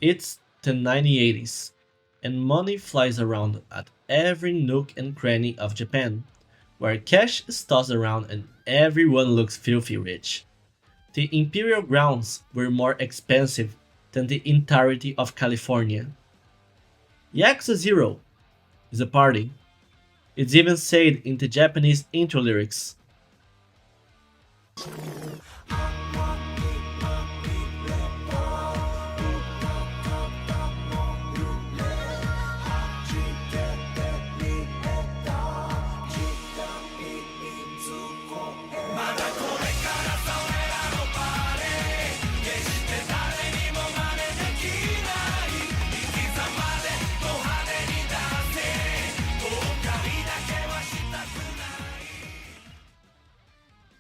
It's the 1980s, and money flies around at every nook and cranny of Japan, where cash is tossed around and everyone looks filthy rich. The imperial grounds were more expensive than the entirety of California. Yakuza Zero is a party. It's even said in the Japanese intro lyrics.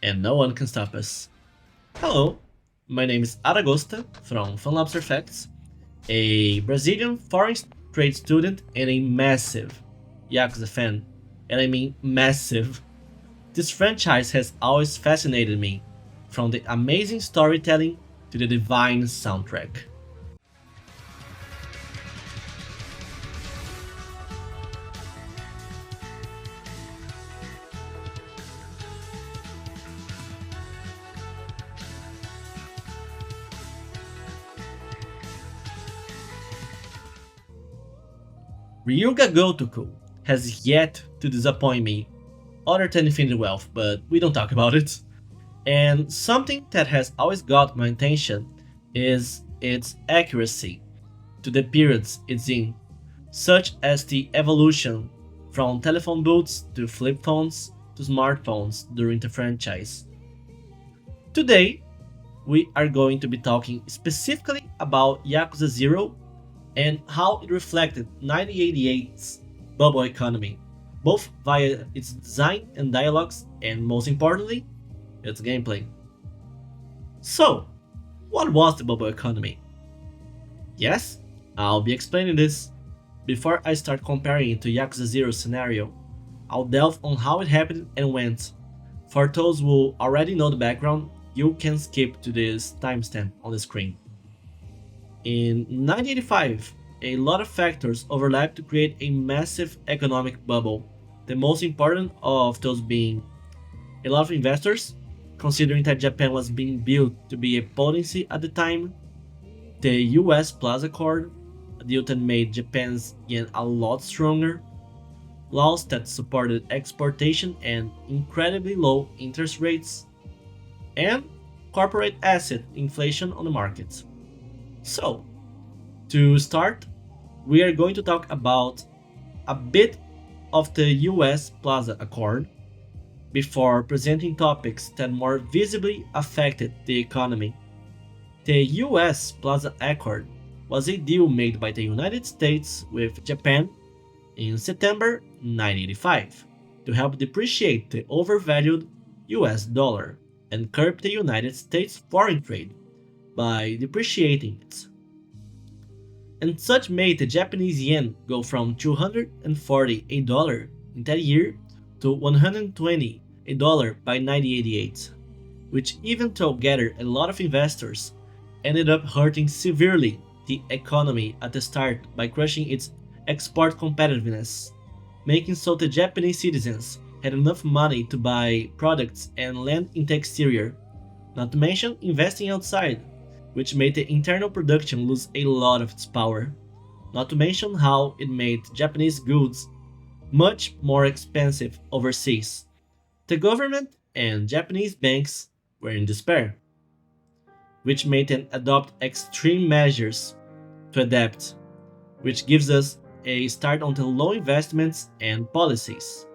And no one can stop us. Hello, my name is Aragosta from 𝟬'S, a Brazilian foreign trade student and a massive Yakuza fan. And I mean massive. This franchise has always fascinated me, from the amazing storytelling to the divine soundtrack. Ryuga Gotoku has yet to disappoint me, other than Infinity Wealth, but we don't talk about it. And something that has always got my attention is its accuracy to the periods it's in, such as the evolution from telephone booths to flip phones to smartphones during the franchise. Today, we are going to be talking specifically about Yakuza 0 and how it reflected 1988's bubble economy, both via its design and dialogues, and most importantly, its gameplay. So, what was the bubble economy? Yes, I'll be explaining this. Before I start comparing it to Yakuza 0's scenario, I'll delve on how it happened and went. For those who already know the background, you can skip to this timestamp on the screen. In 1985, a lot of factors overlapped to create a massive economic bubble, the most important of those being a lot of investors, considering that Japan was being built to be a potency at the time, the US Plaza Accord, a deal that made Japan's yen a lot stronger, laws that supported exportation and incredibly low interest rates, and corporate asset inflation on the market. So, to start, we are going to talk about a bit of the US Plaza Accord before presenting topics that more visibly affected the economy. The US Plaza Accord was a deal made by the United States with Japan in September 1985 to help depreciate the overvalued US dollar and curb the United States foreign trade by depreciating it. And such made the Japanese yen go from 240 a dollar in that year to 120 a dollar by 1988, which even though gathered a lot of investors, ended up hurting severely the economy at the start by crushing its export competitiveness, making so the Japanese citizens had enough money to buy products and land in the exterior, not to mention investing outside, which made the internal production lose a lot of its power, not to mention how it made Japanese goods much more expensive overseas. The government and Japanese banks were in despair, which made them adopt extreme measures to adapt, which gives us a start on the low investments and policies.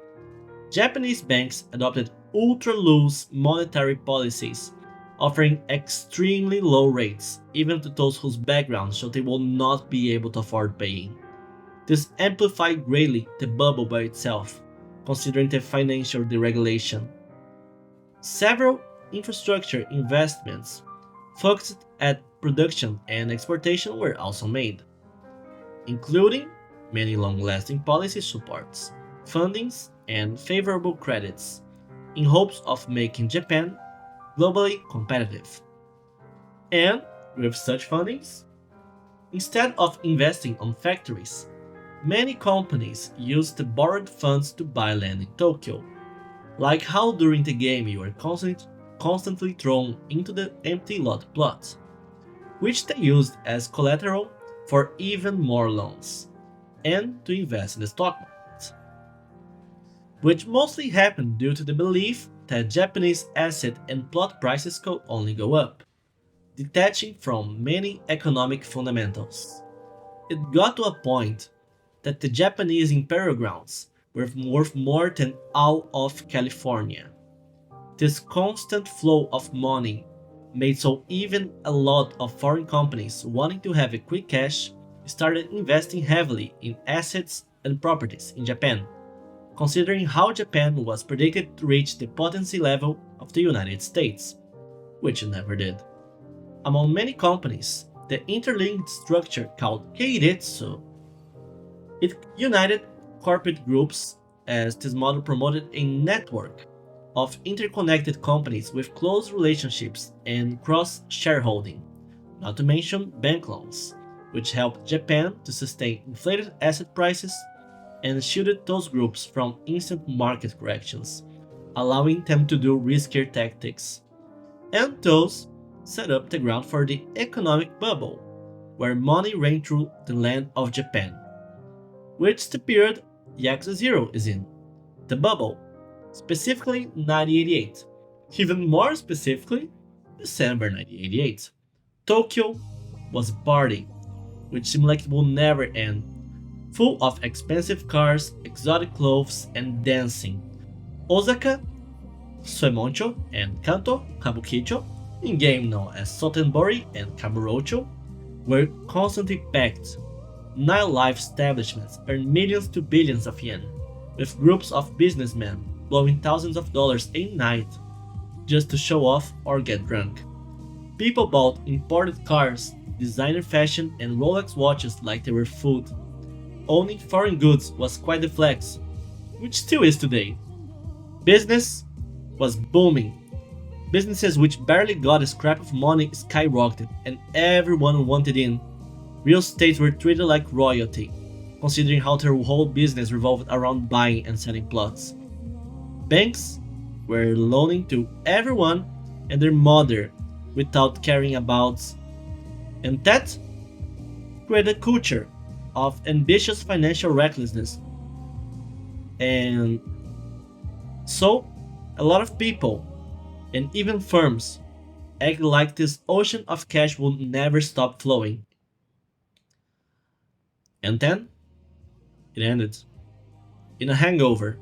Japanese banks adopted ultra loose monetary policies, offering extremely low rates, even to those whose background showed they will not be able to afford paying. This amplified greatly the bubble by itself, considering the financial deregulation. Several infrastructure investments focused at production and exportation were also made, including many long-lasting policy supports, fundings, and favorable credits, in hopes of making Japan globally competitive. And with such fundings, Instead of investing on factories, many companies used the borrowed funds to buy land in Tokyo, like how during the game you were constantly thrown into the empty lot plots, which they used as collateral for even more loans, and to invest in the stock market, which mostly happened due to the belief that Japanese asset and plot prices could only go up, detaching from many economic fundamentals. It got to a point that the Japanese imperial grounds were worth more than all of California. This constant flow of money made so even a lot of foreign companies wanting to have a quick cash started investing heavily in assets and properties in Japan, considering how Japan was predicted to reach the potency level of the United States, which it never did. Among many companies, the interlinked structure called Keiretsu, it united corporate groups as this model promoted a network of interconnected companies with close relationships and cross-shareholding, not to mention bank loans, which helped Japan to sustain inflated asset prices and shielded those groups from instant market corrections, allowing them to do riskier tactics, and those set up the ground for the economic bubble, where money ran through the land of Japan, which the period Yakuza 0 is in, the bubble, specifically 1988, even more specifically, December 1988. Tokyo was a party, which seemed like it will never end, full of expensive cars, exotic clothes, and dancing. Osaka, Suemoncho, and Kanto, Kabukicho, in game known as Sotenbori and Kamurocho, were constantly packed. Nightlife establishments earned millions to billions of yen, with groups of businessmen blowing thousands of dollars a night just to show off or get drunk. People bought imported cars, designer fashion, and Rolex watches like they were food. Owning foreign goods was quite the flex, which still is today. Business was booming. Businesses which barely got a scrap of money skyrocketed, and everyone wanted in. Real estate were treated like royalty, considering how their whole business revolved around buying and selling plots. Banks were loaning to everyone and their mother without caring about, and that created a culture of ambitious financial recklessness. And so, a lot of people and even firms act like this ocean of cash will never stop flowing. And then it ended in a hangover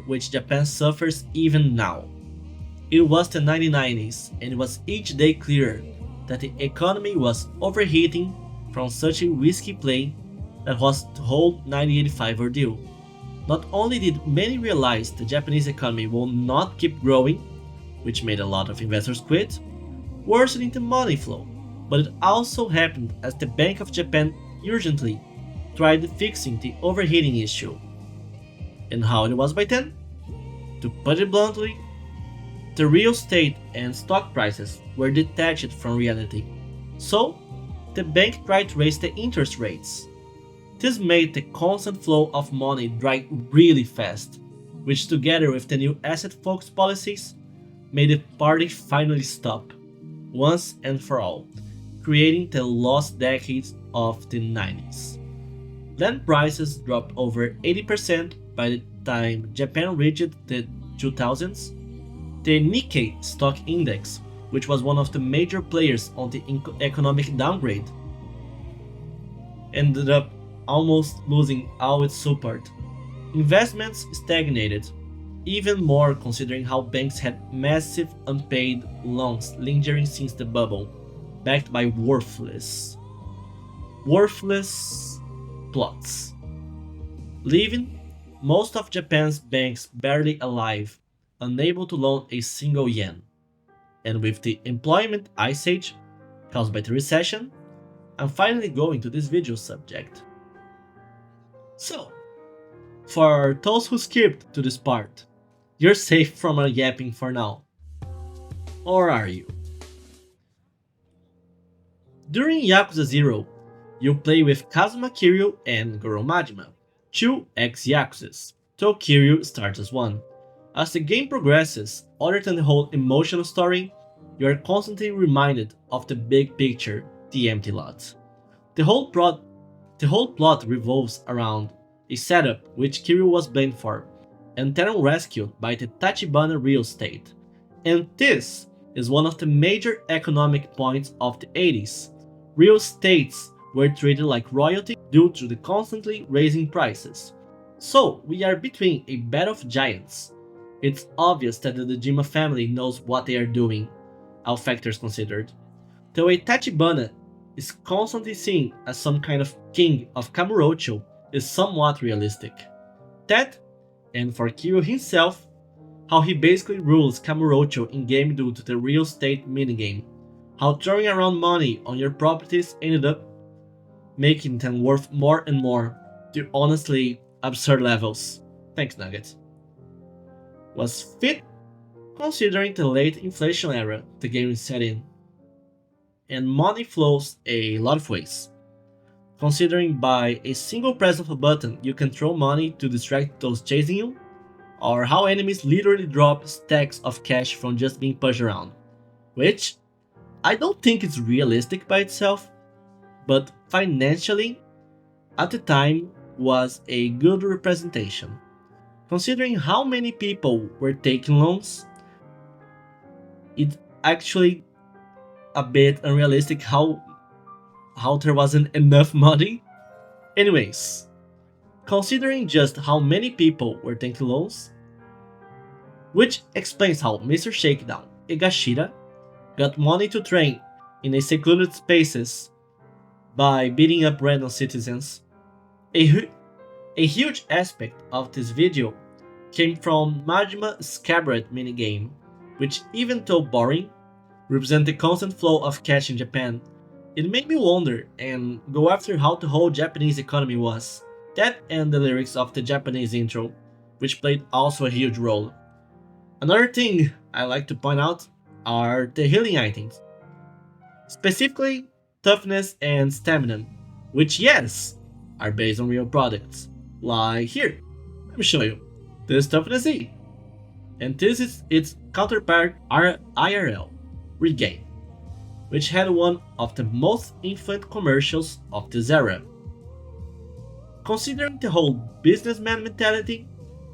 which Japan suffers even now. It was the 1990s, and it was each day clearer that the economy was overheating from such a risky play that was the whole 1985 ordeal. Not only did many realize the Japanese economy will not keep growing, which made a lot of investors quit, worsening the money flow, but it also happened as the Bank of Japan urgently tried fixing the overheating issue. And how it was by then? To put it bluntly, the real estate and stock prices were detached from reality. So, the bank tried to raise the interest rates. This made the constant flow of money dry really fast, which together with the new asset-focused policies, made the party finally stop, once and for all, creating the lost decades of the 90s. Land prices dropped over 80% by the time Japan reached the 2000s. The Nikkei stock index, which was one of the major players on the economic downgrade, ended up almost losing all its support. Investments stagnated, even more considering how banks had massive unpaid loans lingering since the bubble, backed by worthless plots, leaving most of Japan's banks barely alive, unable to loan a single yen. And with the employment ice age caused by the recession, I'm finally going to this video subject. So, for those who skipped to this part, you're safe from our yapping for now. Or are you? During Yakuza 0, you play with Kazuma Kiryu and Goro Majima, two ex-Yakuzas, though Kiryu starts as one. As the game progresses, other than the whole emotional story, you are constantly reminded of the big picture, the empty lot. The whole plot revolves around a setup which Kiryu was blamed for, and then rescued by the Tachibana real estate. And this is one of the major economic points of the 80s. Real estates were treated like royalty due to the constantly raising prices. So we are between a battle of giants. It's obvious that the Dejima family knows what they are doing, all factors considered. The way Tachibana is constantly seen as some kind of king of Kamurocho is somewhat realistic. That, and for Kiryu himself, how he basically rules Kamurocho in-game due to the real estate minigame, how throwing around money on your properties ended up making them worth more and more to honestly absurd levels. Thanks, Nugget. Was fit considering the late inflation era the game is set in. And money flows a lot of ways. Considering by a single press of a button you can throw money to distract those chasing you, or how enemies literally drop stacks of cash from just being pushed around. Which, I don't think it's realistic by itself, but financially, at the time, was a good representation. Considering how many people were taking loans, it's actually a bit unrealistic how there wasn't enough money. Anyways, considering just how many people were taking loans, which explains how Mr. Shakedown, Egashira, got money to train in a secluded spaces by beating up random citizens. A huge aspect of this video came from Majima's Cabaret minigame, which even though boring, represent the constant flow of cash in Japan. It made me wonder and go after how the whole Japanese economy was. That and the lyrics of the Japanese intro, which played also a huge role. Another thing I like to point out are the healing items. Specifically, toughness and stamina, which yes, are based on real products. Like here, let me show you. This toughness E. And this is its counterpart IRL, Regain, which had one of the most influential commercials of this era. Considering the whole businessman mentality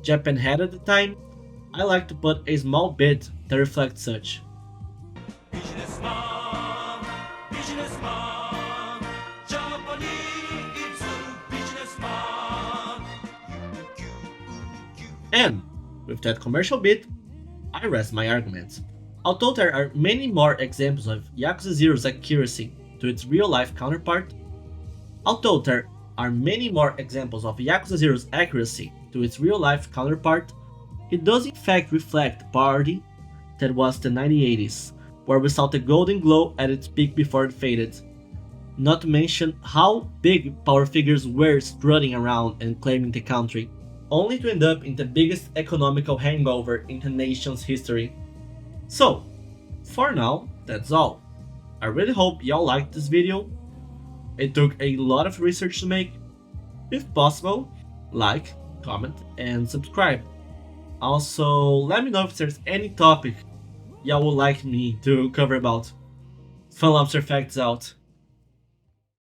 Japan had at the time, I like to put a small bit that reflects such. Businessman, businessman, Japanese businessman. And with that commercial bit, I rest my arguments. Although there are many more examples of Yakuza 0's accuracy to its real-life counterpart, it does in fact reflect the party that was the 1980s, where we saw the golden glow at its peak before it faded. Not to mention how big power figures were strutting around and claiming the country, only to end up in the biggest economical hangover in the nation's history. So, for now, that's all. I really hope y'all liked this video. It took a lot of research to make. If possible, like, comment, and subscribe. Also, let me know if there's any topic y'all would like me to cover about. Fun Lobster Facts out.